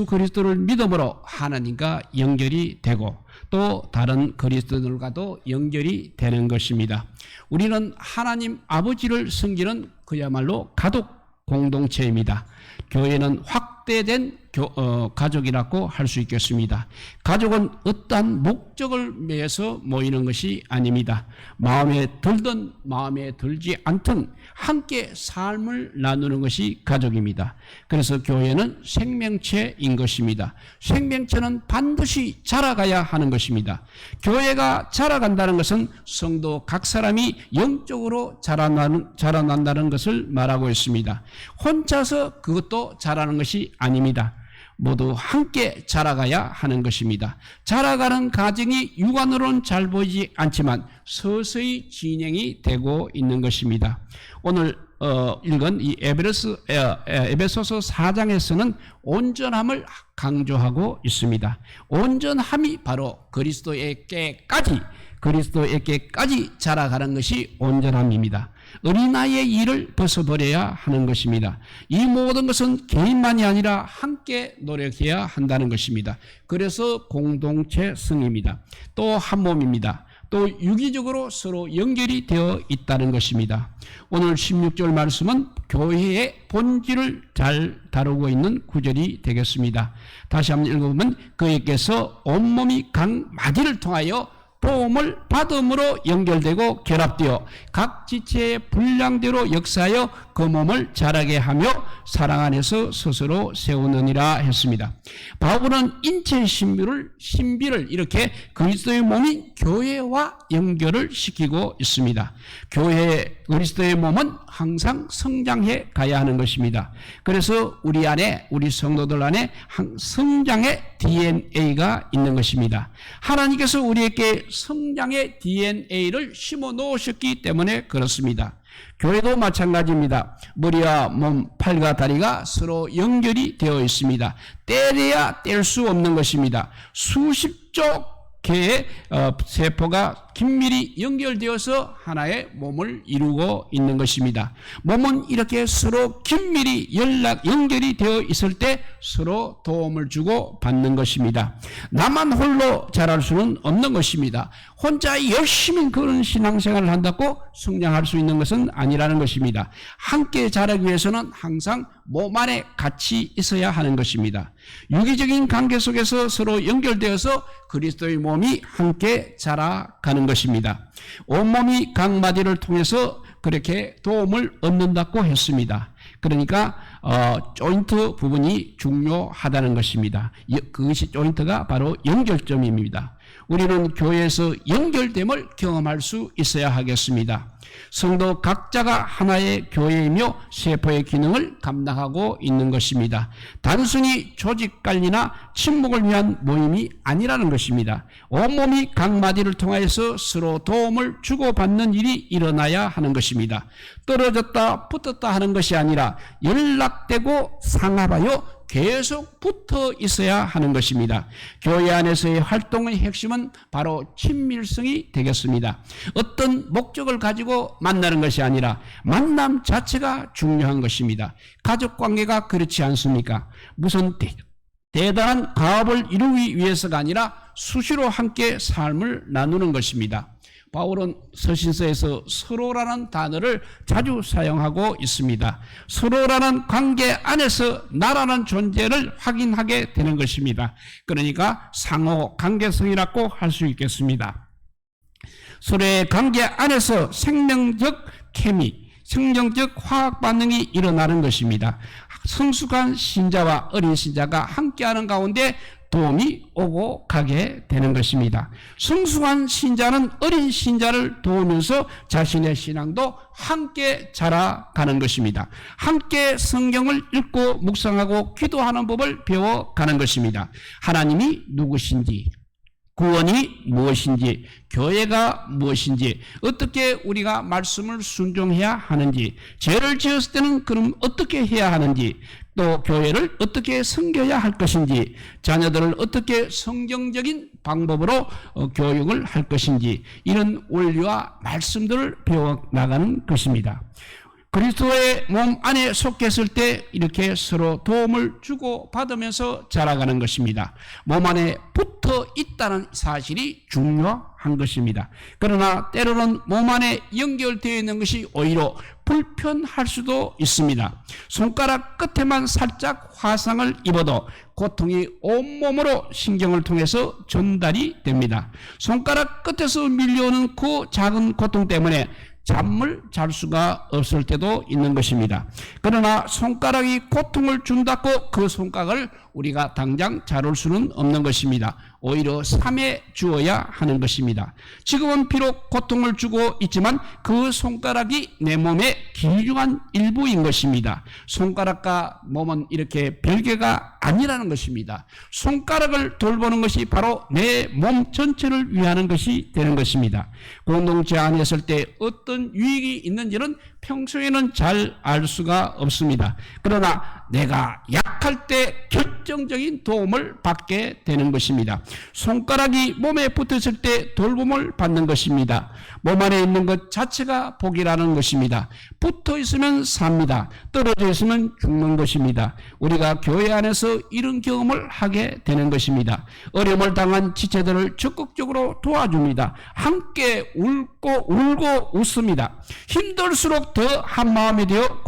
그리스도를 믿음으로 하나님과 연결이 되고 또 다른 그리스도들과도 연결이 되는 것입니다. 우리는 하나님 아버지를 섬기는 그야말로 가족 공동체입니다. 교회는 확대된 가족이라고 할 수 있겠습니다. 가족은 어떠한 목적을 위해서 모이는 것이 아닙니다. 마음에 들든 마음에 들지 않든 함께 삶을 나누는 것이 가족입니다. 그래서 교회는 생명체인 것입니다. 생명체는 반드시 자라가야 하는 것입니다. 교회가 자라간다는 것은 성도 각 사람이 영적으로 자라난다는 것을 말하고 있습니다. 혼자서 그것도 자라는 것이 아닙니다. 모두 함께 자라가야 하는 것입니다. 자라가는 과정이 육안으로는 잘 보이지 않지만 서서히 진행이 되고 있는 것입니다. 오늘 읽은 이 에베소서 4장에서는 온전함을 강조하고 있습니다. 온전함이 바로 그리스도에게까지 자라가는 것이 온전함입니다. 어린아이의 일을 벗어버려야 하는 것입니다. 이 모든 것은 개인만이 아니라 함께 노력해야 한다는 것입니다. 그래서 공동체성입니다. 또 한 몸입니다. 또 유기적으로 서로 연결이 되어 있다는 것입니다. 오늘 16절 말씀은 교회의 본질을 잘 다루고 있는 구절이 되겠습니다. 다시 한번 읽어보면 그에게서 온몸이 각 마디를 통하여 도움을 받음으로 연결되고 결합되어 각 지체의 분량대로 역사하여 그 몸을 자라게 하며 사랑 안에서 스스로 세우느니라 했습니다. 바울은 인체의 신비를 이렇게 그리스도의 몸인 교회와 연결을 시키고 있습니다. 그리스도의 몸은 항상 성장해 가야 하는 것입니다. 그래서 우리 성도들 안에 성장의 DNA가 있는 것입니다. 하나님께서 우리에게 성장의 DNA를 심어 놓으셨기 때문에 그렇습니다. 교회도 마찬가지입니다. 머리와 몸, 팔과 다리가 서로 연결이 되어 있습니다. 떼려야 뗄 수 없는 것입니다. 수십조 개의 세포가 긴밀히 연결되어서 하나의 몸을 이루고 있는 것입니다. 몸은 이렇게 서로 긴밀히 연결이 되어 있을 때 서로 도움을 주고 받는 것입니다. 나만 홀로 자랄 수는 없는 것입니다. 혼자 열심히 그런 신앙생활을 한다고 성장할 수 있는 것은 아니라는 것입니다. 함께 자라기 위해서는 항상 몸 안에 같이 있어야 하는 것입니다. 유기적인 관계 속에서 서로 연결되어서 그리스도의 몸이 함께 자라가는 것입니다. 온몸이 각 마디를 통해서 그렇게 도움을 얻는다고 했습니다. 그러니까 조인트 부분이 중요하다는 것입니다. 그것이 조인트가 바로 연결점입니다. 우리는 교회에서 연결됨을 경험할 수 있어야 하겠습니다. 성도 각자가 하나의 교회이며 세포의 기능을 감당하고 있는 것입니다. 단순히 조직 관리나 친목을 위한 모임이 아니라는 것입니다. 온몸이 각 마디를 통하여서 서로 도움을 주고받는 일이 일어나야 하는 것입니다. 떨어졌다 붙었다 하는 것이 아니라 연락되고 상합하여 계속 붙어 있어야 하는 것입니다. 교회 안에서의 활동의 핵심은 바로 친밀성이 되겠습니다. 어떤 목적을 가지고 만나는 것이 아니라 만남 자체가 중요한 것입니다. 가족관계가 그렇지 않습니까? 무슨 대단한 가업을 이루기 위해서가 아니라 수시로 함께 삶을 나누는 것입니다. 바울은 서신서에서 서로라는 단어를 자주 사용하고 있습니다. 서로라는 관계 안에서 나라는 존재를 확인하게 되는 것입니다. 그러니까 상호 관계성이라고 할 수 있겠습니다. 서로의 관계 안에서 생명적 케미, 생명적 화학 반응이 일어나는 것입니다. 성숙한 신자와 어린 신자가 함께하는 가운데 도움이 오고 가게 되는 것입니다. 성숙한 신자는 어린 신자를 도우면서 자신의 신앙도 함께 자라가는 것입니다. 함께 성경을 읽고 묵상하고 기도하는 법을 배워가는 것입니다. 하나님이 누구신지, 구원이 무엇인지, 교회가 무엇인지, 어떻게 우리가 말씀을 순종해야 하는지, 죄를 지었을 때는 그럼 어떻게 해야 하는지, 또 교회를 어떻게 섬겨야 할 것인지, 자녀들을 어떻게 성경적인 방법으로 교육을 할 것인지, 이런 원리와 말씀들을 배워나가는 것입니다. 그리스도의 몸 안에 속했을 때 이렇게 서로 도움을 주고 받으면서 자라가는 것입니다. 몸 안에 붙어 있다는 사실이 중요한 것입니다. 그러나 때로는 몸 안에 연결되어 있는 것이 오히려 불편할 수도 있습니다. 손가락 끝에만 살짝 화상을 입어도 고통이 온몸으로 신경을 통해서 전달이 됩니다. 손가락 끝에서 밀려오는 그 작은 고통 때문에 잠을 잘 수가 없을 때도 있는 것입니다. 그러나 손가락이 고통을 준다고 그 손가락을 우리가 당장 자를 수는 없는 것입니다. 오히려 삼해 주어야 하는 것입니다. 지금은 비록 고통을 주고 있지만 그 손가락이 내 몸의 귀중한 일부인 것입니다. 손가락과 몸은 이렇게 별개가 아니라는 것입니다. 손가락을 돌보는 것이 바로 내 몸 전체를 위하는 것이 되는 것입니다. 공동체 안에 있을 때 어떤 유익이 있는지는 평소에는 잘 알 수가 없습니다. 그러나 내가 약할 때 결정적인 도움을 받게 되는 것입니다. 손가락이 몸에 붙었을 때 돌봄을 받는 것입니다. 몸 안에 있는 것 자체가 복이라는 것입니다. 붙어 있으면 삽니다. 떨어져 있으면 죽는 것입니다. 우리가 교회 안에서 이런 경험을 하게 되는 것입니다. 어려움을 당한 지체들을 적극적으로 도와줍니다. 함께 울고 웃습니다. 힘들수록 더 한마음이 되어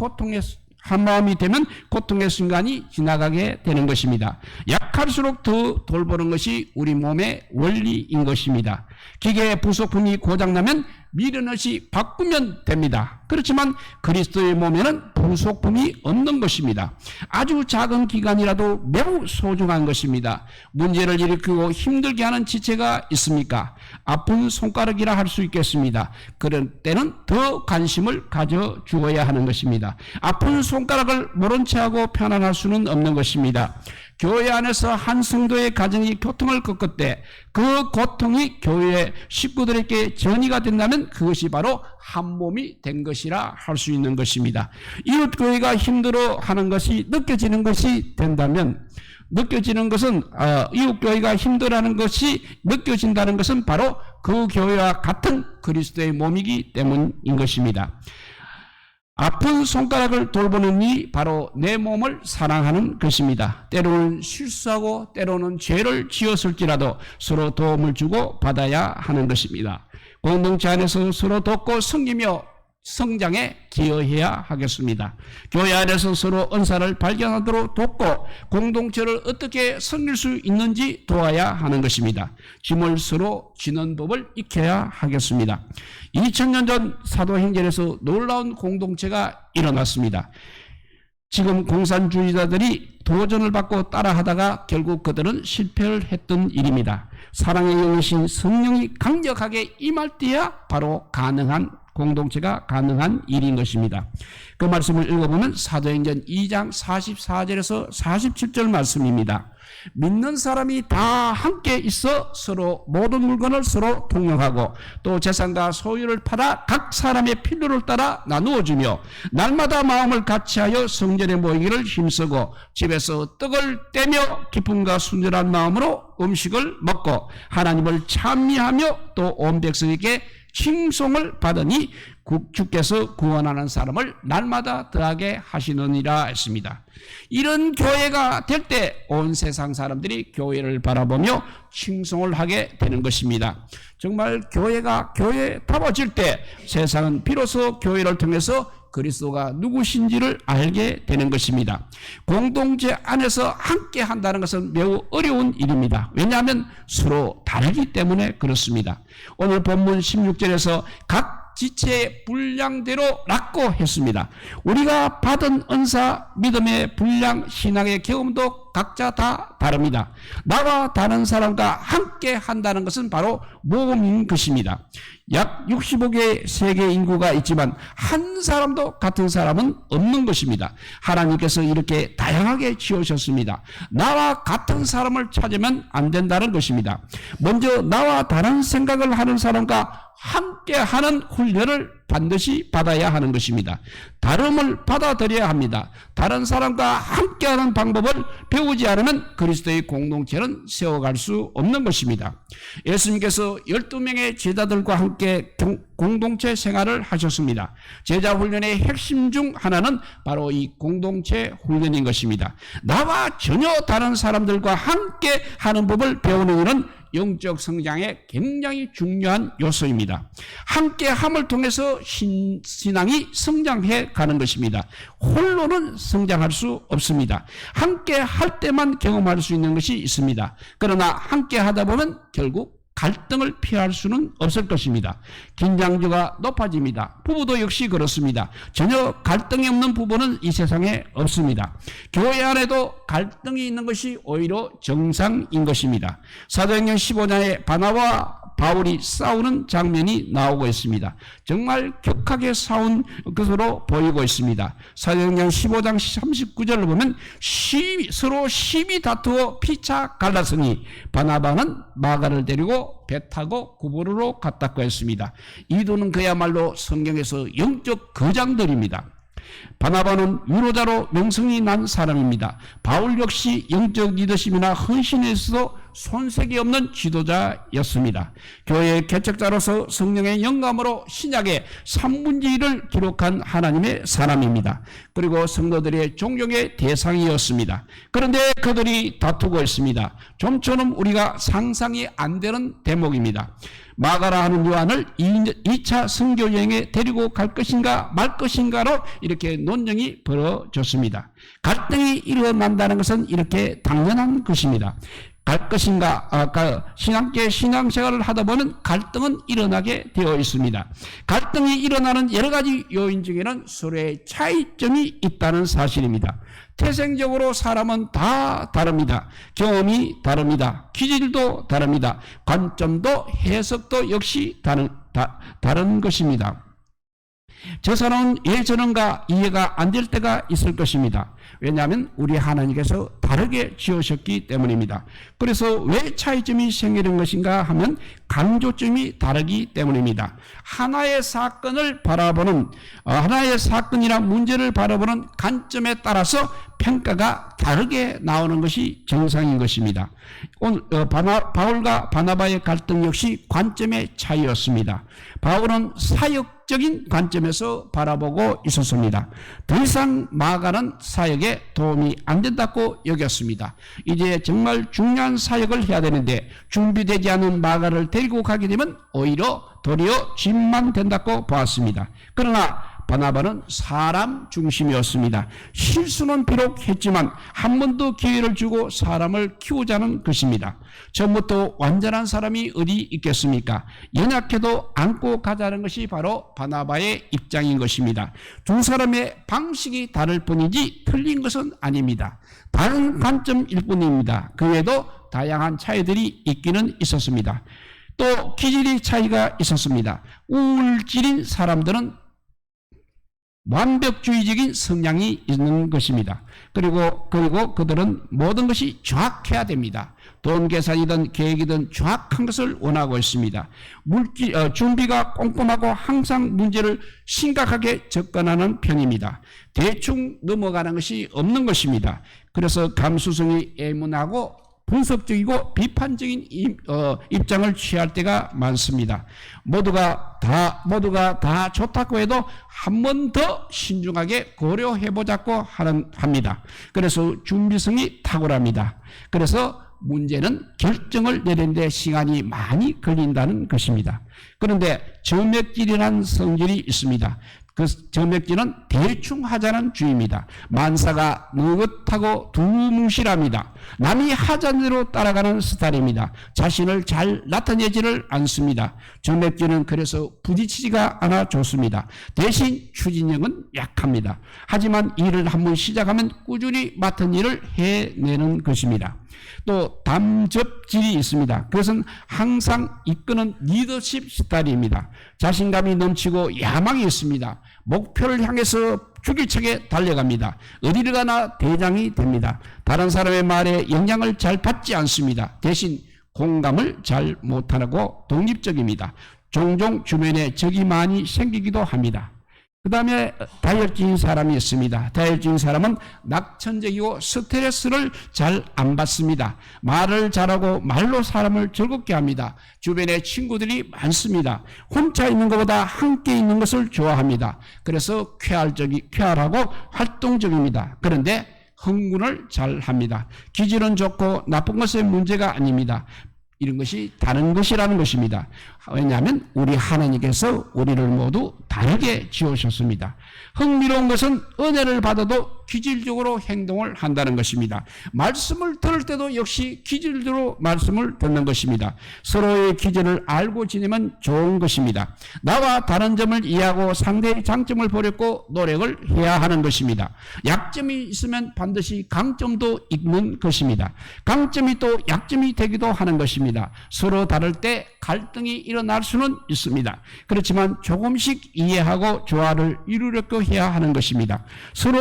한마음이 되면 고통의 순간이 지나가게 되는 것입니다. 약할수록 더 돌보는 것이 우리 몸의 원리인 것입니다. 기계의 부속품이 고장나면 미련없이 바꾸면 됩니다. 그렇지만 그리스도의 몸에는 부속품이 없는 것입니다. 아주 작은 기관이라도 매우 소중한 것입니다. 문제를 일으키고 힘들게 하는 지체가 있습니까? 아픈 손가락이라 할 수 있겠습니다. 그런 때는 더 관심을 가져 주어야 하는 것입니다. 아픈 손가락을 모른 채하고 편안할 수는 없는 것입니다. 교회 안에서 한 성도의 가정이 고통을 겪을 때 그 고통이 교회 식구들에게 전이가 된다면 그것이 바로 한 몸이 된 것이라 할 수 있는 것입니다. 이웃 교회가 힘들어하는 것이 느껴지는 것이 된다면 느껴지는 것은 이웃 교회가 힘들어하는 것이 느껴진다는 것은 바로 그 교회와 같은 그리스도의 몸이기 때문인 것입니다. 아픈 손가락을 돌보는 이 바로 내 몸을 사랑하는 것입니다. 때로는 실수하고 때로는 죄를 지었을지라도 서로 도움을 주고 받아야 하는 것입니다. 공동체 안에서 서로 돕고 섬기며 성장에 기여해야 하겠습니다. 교회 안에서 서로 은사를 발견하도록 돕고 공동체를 어떻게 섬길 수 있는지 도와야 하는 것입니다. 짐을 서로 지는 법을 익혀야 하겠습니다. 2000년 전 사도행전에서 놀라운 공동체가 일어났습니다. 지금 공산주의자들이 도전을 받고 따라하다가 결국 그들은 실패를 했던 일입니다. 사랑의 영이신 성령이 강력하게 임할 때야 바로 가능한 공동체가 가능한 일인 것입니다. 그 말씀을 읽어보면 사도행전 2장 44절에서 47절 말씀입니다. 믿는 사람이 다 함께 있어 서로 모든 물건을 서로 통용하고 또 재산과 소유를 팔아 각 사람의 필요를 따라 나누어 주며 날마다 마음을 같이하여 성전에 모이기를 힘쓰고 집에서 떡을 떼며 기쁨과 순전한 마음으로 음식을 먹고 하나님을 찬미하며 또 온 백성에게 칭송을 받으니 주께서 구원하는 사람을 날마다 더하게 하시느니라 했습니다. 이런 교회가 될 때 온 세상 사람들이 교회를 바라보며 칭송을 하게 되는 것입니다. 정말 교회가 교회다워질 때 세상은 비로소 교회를 통해서 그리스도가 누구신지를 알게 되는 것입니다. 공동체 안에서 함께 한다는 것은 매우 어려운 일입니다. 왜냐하면 서로 다르기 때문에 그렇습니다. 오늘 본문 16절에서 각 지체의 분량대로라고 했습니다. 우리가 받은 은사, 믿음의 분량, 신앙의 경험도 각자 다 다릅니다. 나와 다른 사람과 함께 한다는 것은 바로 모험인 것입니다. 약 65개의 세계 인구가 있지만 한 사람도 같은 사람은 없는 것입니다. 하나님께서 이렇게 다양하게 지으셨습니다. 나와 같은 사람을 찾으면 안 된다는 것입니다. 먼저 나와 다른 생각을 하는 사람과 함께하는 훈련을 반드시 받아야 하는 것입니다. 다름을 받아들여야 합니다. 다른 사람과 함께하는 방법을 배우지 않으면 그리스도의 공동체는 세워갈 수 없는 것입니다. 예수님께서 12명의 제자들과 함께 공동체 생활을 하셨습니다. 제자 훈련의 핵심 중 하나는 바로 이 공동체 훈련인 것입니다. 나와 전혀 다른 사람들과 함께 하는 법을 배우는 일은 영적 성장에 굉장히 중요한 요소입니다. 함께함을 통해서 신앙이 성장해 가는 것입니다. 홀로는 성장할 수 없습니다. 함께할 때만 경험할 수 있는 것이 있습니다. 그러나 함께하다 보면 결국 갈등을 피할 수는 없을 것입니다. 긴장도가 높아집니다. 부부도 역시 그렇습니다. 전혀 갈등이 없는 부부는 이 세상에 없습니다. 교회 안에도 갈등이 있는 것이 오히려 정상인 것입니다. 사도행전 15장에 바나바와 바울이 싸우는 장면이 나오고 있습니다. 정말 격하게 싸운 것으로 보이고 있습니다. 사도행전 15장 39절을 보면 서로 심히 다투어 피차 갈랐으니 바나바는 마가를 데리고 배 타고 구부로로 갔다고 했습니다. 이 두는 그야말로 성경에서 영적 거장들입니다. 바나바는 위로자로 명성이 난 사람입니다. 바울 역시 영적 리더십이나 헌신에서도 손색이 없는 지도자였습니다. 교회의 개척자로서 성령의 영감으로 신약의 3분의 1을 기록한 하나님의 사람입니다. 그리고 성도들의 존경의 대상이었습니다. 그런데 그들이 다투고 있습니다. 좀처럼 우리가 상상이 안 되는 대목입니다. 마가라 하는 요한을 2차 선교 여행에 데리고 갈 것인가 말 것인가로 이렇게 논쟁이 벌어졌습니다. 갈등이 일어난다는 것은 이렇게 당연한 것입니다. 갈 것인가, 신앙계 신앙생활을 하다 보면 갈등은 일어나게 되어 있습니다. 갈등이 일어나는 여러 가지 요인 중에는 서로의 차이점이 있다는 사실입니다. 태생적으로 사람은 다 다릅니다. 경험이 다릅니다. 기질도 다릅니다. 관점도 해석도 역시 다른 것입니다. 저 사람은 왜 저런가 이해가 안 될 때가 있을 것입니다. 왜냐하면 우리 하나님께서 다르게 지으셨기 때문입니다. 그래서 왜 차이점이 생기는 것인가 하면 강조점이 다르기 때문입니다. 하나의 사건을 바라보는 하나의 사건이나 문제를 바라보는 관점에 따라서 평가가 다르게 나오는 것이 정상인 것입니다. 오늘 바울과 바나바의 갈등 역시 관점의 차이였습니다. 바울은 사역적인 관점에서 바라보고 있었습니다. 더 이상 마가는 사역에 도움이 안 된다고 여겼습니다. 이제 정말 중요한 사역을 해야 되는데 준비되지 않은 마가를 데리고 가게 되면 오히려 도리어 짐만 된다고 보았습니다. 그러나 바나바는 사람 중심이었습니다. 실수는 비록 했지만 한 번 더 기회를 주고 사람을 키우자는 것입니다. 처음부터 완전한 사람이 어디 있겠습니까? 연약해도 안고 가자는 것이 바로 바나바의 입장인 것입니다. 두 사람의 방식이 다를 뿐이지 틀린 것은 아닙니다. 다른 관점일 뿐입니다. 그 외에도 다양한 차이들이 있기는 있었습니다. 또 기질의 차이가 있었습니다. 우울질인 사람들은 완벽주의적인 성향이 있는 것입니다. 그리고 그들은 모든 것이 정확해야 됩니다. 돈 계산이든 계획이든 정확한 것을 원하고 있습니다. 준비가 꼼꼼하고 항상 문제를 심각하게 접근하는 편입니다. 대충 넘어가는 것이 없는 것입니다. 그래서 감수성이 예민하고 분석적이고 비판적인 입장을 취할 때가 많습니다. 모두가 다 좋다고 해도 한 번 더 신중하게 고려해보자고 합니다. 그래서 준비성이 탁월합니다. 그래서 문제는 결정을 내리는데 시간이 많이 걸린다는 것입니다. 그런데 점액질이라는 성질이 있습니다. 그 점액질은 대충 하자는 주의입니다. 만사가 느긋하고 두뭉실합니다. 남이 하자는 대로 따라가는 스타일입니다. 자신을 잘 나타내지를 않습니다. 점액질은 그래서 부딪히지가 않아 좋습니다. 대신 추진력은 약합니다. 하지만 일을 한번 시작하면 꾸준히 맡은 일을 해내는 것입니다. 또 담접질이 있습니다. 그것은 항상 이끄는 리더십 스타일입니다. 자신감이 넘치고 야망이 있습니다. 목표를 향해서 줄기차게 달려갑니다. 어디를 가나 대장이 됩니다. 다른 사람의 말에 영향을 잘 받지 않습니다. 대신 공감을 잘 못하고 독립적입니다. 종종 주변에 적이 많이 생기기도 합니다. 그 다음에 다혈질인 사람이 있습니다. 다혈질인 사람은 낙천적이고 스트레스를 잘 안 받습니다. 말을 잘하고 말로 사람을 즐겁게 합니다. 주변에 친구들이 많습니다. 혼자 있는 것보다 함께 있는 것을 좋아합니다. 그래서 쾌활하고 활동적입니다. 그런데 흥분을 잘 합니다. 기질은 좋고 나쁜 것은 문제가 아닙니다. 이런 것이 다른 것이라는 것입니다. 왜냐하면 우리 하나님께서 우리를 모두 다르게 지으셨습니다. 흥미로운 것은 은혜를 받아도 기질적으로 행동을 한다는 것입니다. 말씀을 들을 때도 역시 기질적으로 말씀을 듣는 것입니다. 서로의 기질을 알고 지내면 좋은 것입니다. 나와 다른 점을 이해하고 상대의 장점을 보려고 노력을 해야 하는 것입니다. 약점이 있으면 반드시 강점도 있는 것입니다. 강점이 또 약점이 되기도 하는 것입니다. 서로 다를 때 갈등이 일어날 수는 있습니다. 그렇지만 조금씩 이해하고 조화를 이루려고 해야 하는 것입니다. 서로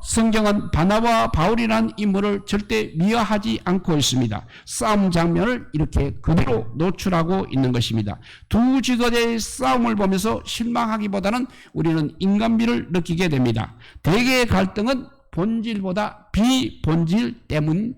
성경은 바나바와 바울이라는 인물을 절대 미화하지 않고 있습니다. 싸움 장면을 이렇게 그대로 노출하고 있는 것입니다. 두 지도자의 싸움을 보면서 실망하기보다는 우리는 인간미를 느끼게 됩니다. 대개의 갈등은 본질보다 비본질 때문인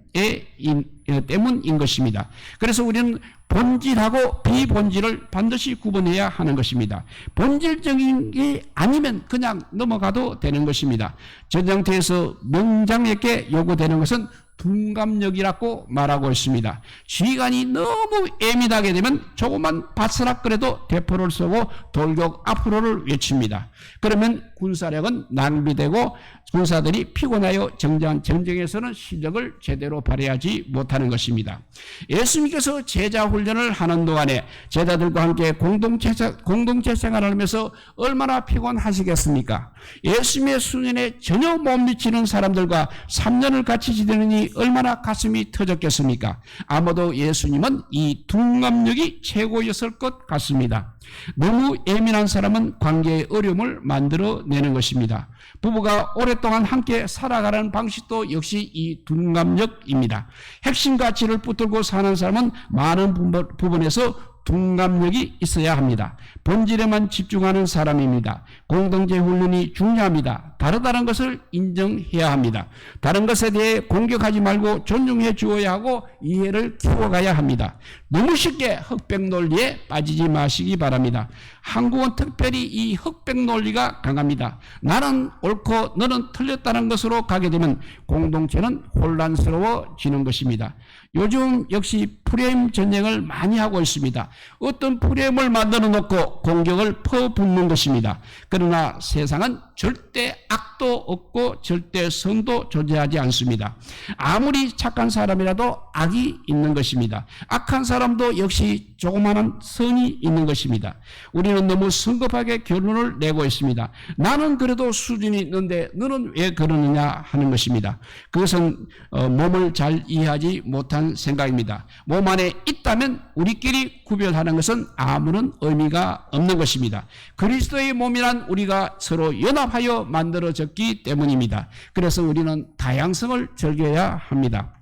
것입니다. 그래서 우리는 본질하고 비본질을 반드시 구분해야 하는 것입니다. 본질적인 게 아니면 그냥 넘어가도 되는 것입니다. 전쟁터에서 명장에게 요구되는 것은 둔감력이라고 말하고 있습니다. 지휘관이 너무 예민하게 되면 조금만 바스락거려도 대포를 쏘고 돌격 앞으로를 외칩니다. 그러면 군사력은 낭비되고 군사들이 피곤하여 전쟁에서는 실력을 제대로 발휘하지 못하는 것입니다. 예수님께서 제자 훈련을 하는 동안에 제자들과 함께 공동체 생활을 하면서 얼마나 피곤하시겠습니까? 예수님의 수련에 전혀 못 미치는 사람들과 3년을 같이 지내니 얼마나 가슴이 터졌겠습니까? 아마도 예수님은 이 둔감력이 최고였을 것 같습니다. 너무 예민한 사람은 관계의 어려움을 만들어내는 것입니다. 부부가 오랫동안 함께 살아가는 방식도 역시 이 둔감력입니다. 핵심 가치를 붙들고 사는 사람은 많은 부분에서 둔감력이 있어야 합니다. 본질에만 집중하는 사람입니다. 공동체 훈련이 중요합니다. 다르다는 것을 인정해야 합니다. 다른 것에 대해 공격하지 말고 존중해 주어야 하고 이해를 키워가야 합니다. 너무 쉽게 흑백 논리에 빠지지 마시기 바랍니다. 한국은 특별히 이 흑백 논리가 강합니다. 나는 옳고 너는 틀렸다는 것으로 가게 되면 공동체는 혼란스러워지는 것입니다. 요즘 역시 프레임 전쟁을 많이 하고 있습니다. 어떤 프레임을 만들어 놓고 공격을 퍼붓는 것입니다. 그러나 세상은 절대 악도 없고 절대 선도 존재하지 않습니다. 아무리 착한 사람이라도 악이 있는 것입니다. 악한 사람도 역시 조그마한 선이 있는 것입니다. 우리는 너무 성급하게 결론을 내고 있습니다. 나는 그래도 수준이 있는데 너는 왜 그러느냐 하는 것입니다. 그것은 몸을 잘 이해하지 못한 생각입니다. 몸 안에 있다면 우리끼리 구별하는 것은 아무런 의미가 없는 것입니다. 그리스도의 몸이란 우리가 서로 연합하여 만들어졌기 때문입니다. 그래서 우리는 다양성을 즐겨야 합니다.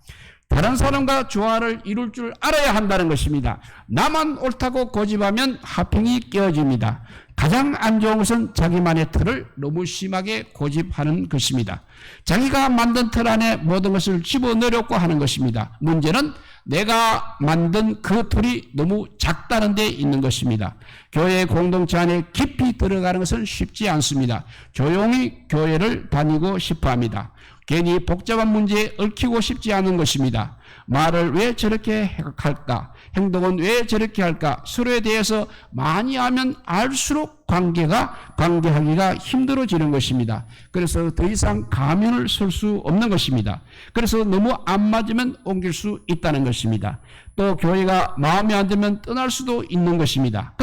다른 사람과 조화를 이룰 줄 알아야 한다는 것입니다. 나만 옳다고 고집하면 화평이 깨어집니다. 가장 안 좋은 것은 자기만의 틀을 너무 심하게 고집하는 것입니다. 자기가 만든 틀 안에 모든 것을 집어넣으려고 하는 것입니다. 문제는 내가 만든 그 틀이 너무 작다는 데 있는 것입니다. 교회 공동체 안에 깊이 들어가는 것은 쉽지 않습니다. 조용히 교회를 다니고 싶어 합니다. 괜히 복잡한 문제에 얽히고 싶지 않은 것입니다. 말을 왜 저렇게 할까? 행동은 왜 저렇게 할까? 서로에 대해서 많이 하면 알수록 관계하기가 힘들어지는 것입니다. 그래서 더 이상 가면을 쓸 수 없는 것입니다. 그래서 너무 안 맞으면 옮길 수 있다는 것입니다. 또 교회가 마음에 안 들면 떠날 수도 있는 것입니다.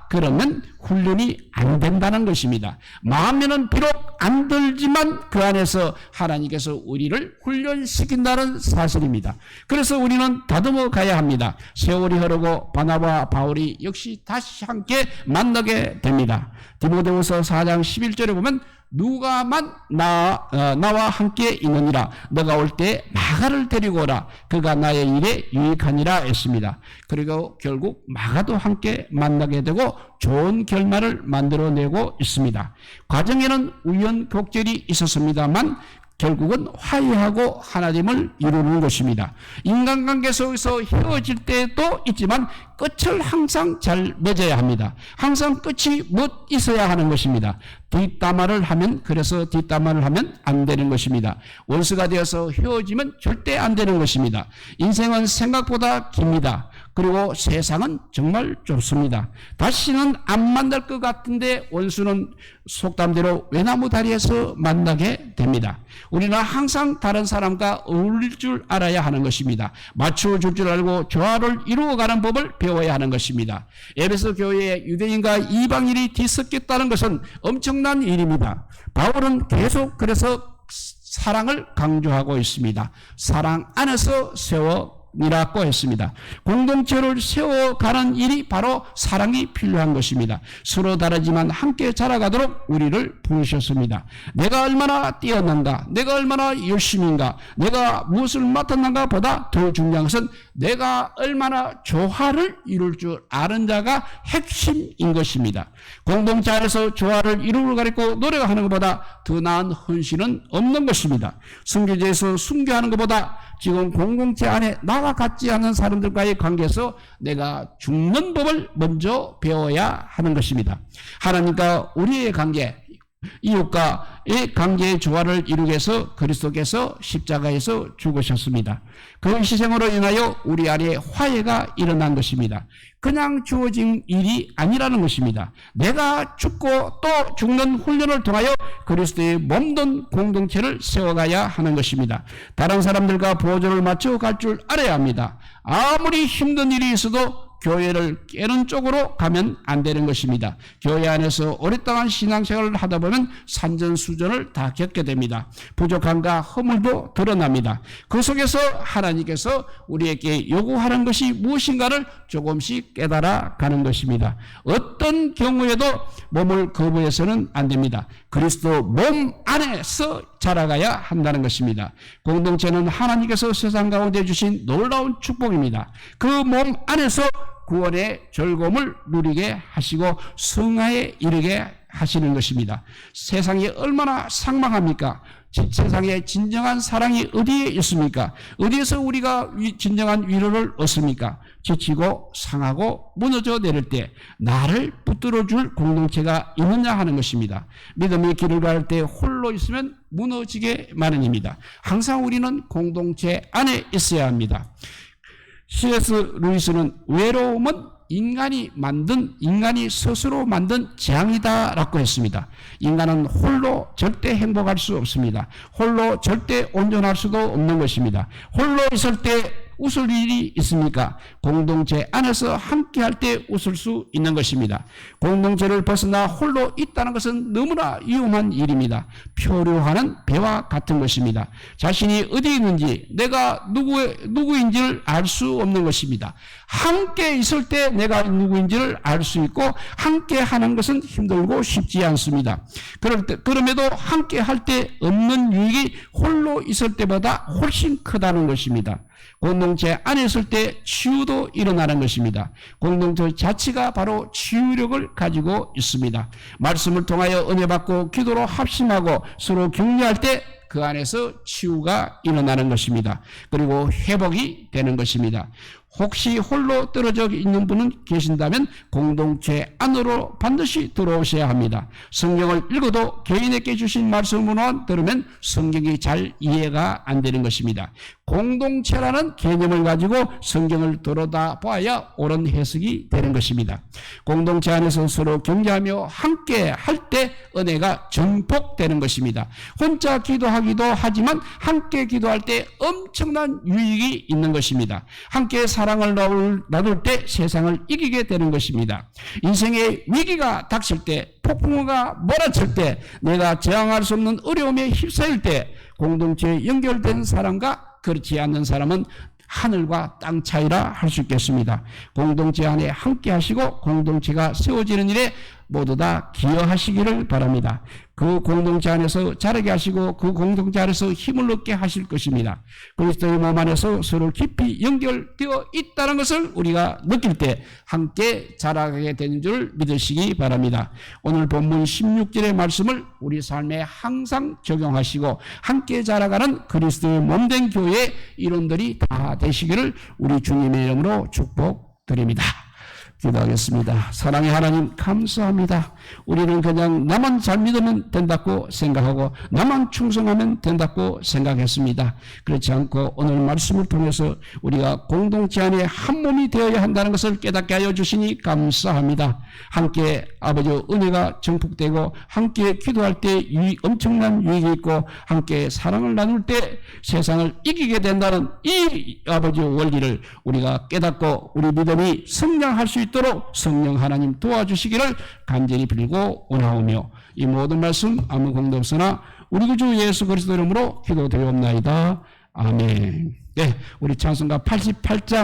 그러면 훈련이 안 된다는 것입니다. 마음에는 비록 안 들지만 그 안에서 하나님께서 우리를 훈련시킨다는 사실입니다. 그래서 우리는 다듬어 가야 합니다. 세월이 흐르고 바나바와 바울이 역시 다시 함께 만나게 됩니다. 디모데후서 4장 11절에 보면 누가만 나와 함께 있느니라. 너가 올 때 마가를 데리고 오라. 그가 나의 일에 유익하니라 했습니다. 그리고 결국 마가도 함께 만나게 되고 좋은 결말을 만들어내고 있습니다. 과정에는 우연곡절이 있었습니다만 결국은 화해하고 하나님을 이루는 것입니다. 인간관계 속에서 헤어질 때도 있지만 끝을 항상 잘 맺어야 합니다. 항상 끝이 못 있어야 하는 것입니다. 뒷담화를 하면 안 되는 것입니다. 원수가 되어서 헤어지면 절대 안 되는 것입니다. 인생은 생각보다 깁니다. 그리고 세상은 정말 좁습니다. 다시는 안 만날 것 같은데 원수는 속담대로 외나무 다리에서 만나게 됩니다. 우리는 항상 다른 사람과 어울릴 줄 알아야 하는 것입니다. 맞춰줄 줄 알고 조화를 이루어가는 법을 배워야 하는 것입니다. 에베소 교회에 유대인과 이방인이 뒤섞였다는 것은 엄청난 일입니다. 바울은 계속 그래서 사랑을 강조하고 있습니다. 사랑 안에서 세워니라고 했습니다. 공동체를 세워가는 일이 바로 사랑이 필요한 것입니다. 서로 다르지만 함께 자라가도록 우리를 부르셨습니다. 내가 얼마나 뛰어난가, 내가 얼마나 열심인가, 내가 무엇을 맡았는가 보다 더 중요한 것은 내가 얼마나 조화를 이룰 줄 아는 자가 핵심인 것입니다. 공동체 안에서 조화를 이루려고 노력하는 것보다 더 나은 헌신은 없는 것입니다. 순교제에서 순교하는 것보다 지금 공동체 안에 나와 같지 않은 사람들과의 관계에서 내가 죽는 법을 먼저 배워야 하는 것입니다. 하나님과 우리의 관계, 이웃과의 관계의 조화를 이루기 위해서 그리스도께서 십자가에서 죽으셨습니다. 그 희생으로 인하여 우리 안에 화해가 일어난 것입니다. 그냥 주어진 일이 아니라는 것입니다. 내가 죽고 또 죽는 훈련을 통하여 그리스도의 몸된 공동체를 세워가야 하는 것입니다. 다른 사람들과 보조를 맞춰 갈 줄 알아야 합니다. 아무리 힘든 일이 있어도 교회를 깨는 쪽으로 가면 안 되는 것입니다. 교회 안에서 오랫동안 신앙생활을 하다 보면 산전수전을 다 겪게 됩니다. 부족함과 허물도 드러납니다. 그 속에서 하나님께서 우리에게 요구하는 것이 무엇인가를 조금씩 깨달아 가는 것입니다. 어떤 경우에도 몸을 거부해서는 안 됩니다. 그리스도 몸 안에서 자라가야 한다는 것입니다. 공동체는 하나님께서 세상 가운데 주신 놀라운 축복입니다. 그 몸 안에서 구원의 즐거움을 누리게 하시고 성화에 이르게 하시는 것입니다. 세상이 얼마나 삭막합니까? 세상에 진정한 사랑이 어디에 있습니까? 어디에서 우리가 진정한 위로를 얻습니까? 지치고 상하고 무너져 내릴 때 나를 붙들어줄 공동체가 있느냐 하는 것입니다. 믿음의 길을 갈 때 홀로 있으면 무너지게 마련입니다. 항상 우리는 공동체 안에 있어야 합니다. C.S. 루이스는 외로움은 인간이 스스로 만든 재앙이다라고 했습니다. 인간은 홀로 절대 행복할 수 없습니다. 홀로 절대 온전할 수도 없는 것입니다. 홀로 있을 때 웃을 일이 있습니까? 공동체 안에서 함께 할 때 웃을 수 있는 것입니다. 공동체를 벗어나 홀로 있다는 것은 너무나 위험한 일입니다. 표류하는 배와 같은 것입니다. 자신이 어디 있는지, 내가 누구인지를 알 수 없는 것입니다. 함께 있을 때 내가 누구인지를 알 수 있고, 함께 하는 것은 힘들고 쉽지 않습니다. 그럼에도 함께 할 때 얻는 유익이 홀로 있을 때보다 훨씬 크다는 것입니다. 공동체 안에 있을 때 치유도 일어나는 것입니다. 공동체 자체가 바로 치유력을 가지고 있습니다. 말씀을 통하여 은혜 받고 기도로 합심하고 서로 격려할 때 그 안에서 치유가 일어나는 것입니다. 그리고 회복이 되는 것입니다. 혹시 홀로 떨어져 있는 분은 계신다면 공동체 안으로 반드시 들어오셔야 합니다. 성경을 읽어도 개인에게 주신 말씀으로만 들으면 성경이 잘 이해가 안 되는 것입니다. 공동체라는 개념을 가지고 성경을 들여다 봐야 옳은 해석이 되는 것입니다. 공동체 안에서 서로 격려하며 함께 할 때 은혜가 전폭되는 것입니다. 혼자 기도하기도 하지만 함께 기도할 때 엄청난 유익이 있는 것입니다. 함께 사랑을 나눌 때 세상을 이기게 되는 것입니다. 인생의 위기가 닥칠 때, 폭풍우가 몰아칠 때, 내가 저항할 수 없는 어려움에 휩싸일 때 공동체에 연결된 사람과 그렇지 않는 사람은 하늘과 땅 차이라 할 수 있겠습니다. 공동체 안에 함께 하시고 공동체가 세워지는 일에 모두 다 기여하시기를 바랍니다. 그 공동체 안에서 자라게 하시고 그 공동체 안에서 힘을 얻게 하실 것입니다. 그리스도의 몸 안에서 서로 깊이 연결되어 있다는 것을 우리가 느낄 때 함께 자라게 되는 줄 믿으시기 바랍니다. 오늘 본문 16절의 말씀을 우리 삶에 항상 적용하시고 함께 자라가는 그리스도의 몸된 교회의 이론들이 다 되시기를 우리 주님의 이름으로 축복드립니다. 기도하겠습니다. 사랑의 하나님 감사합니다. 우리는 그냥 나만 잘 믿으면 된다고 생각하고 나만 충성하면 된다고 생각했습니다. 그렇지 않고 오늘 말씀을 통해서 우리가 공동체 안에 한 몸이 되어야 한다는 것을 깨닫게 하여 주시니 감사합니다. 함께 아버지 은혜가 정복되고 함께 기도할 때 엄청난 유익이 있고 함께 사랑을 나눌 때 세상을 이기게 된다는 이 아버지 원리를 우리가 깨닫고 우리 믿음이 성장할 수 있도록 성령 하나님 도와주시기를 간절히 빌고 원하오며 이 모든 말씀 아무 공도 없으나 우리 구주 예수 그리스도 이름으로 기도드리옵나이다. 아멘. 네, 우리 찬송가 88장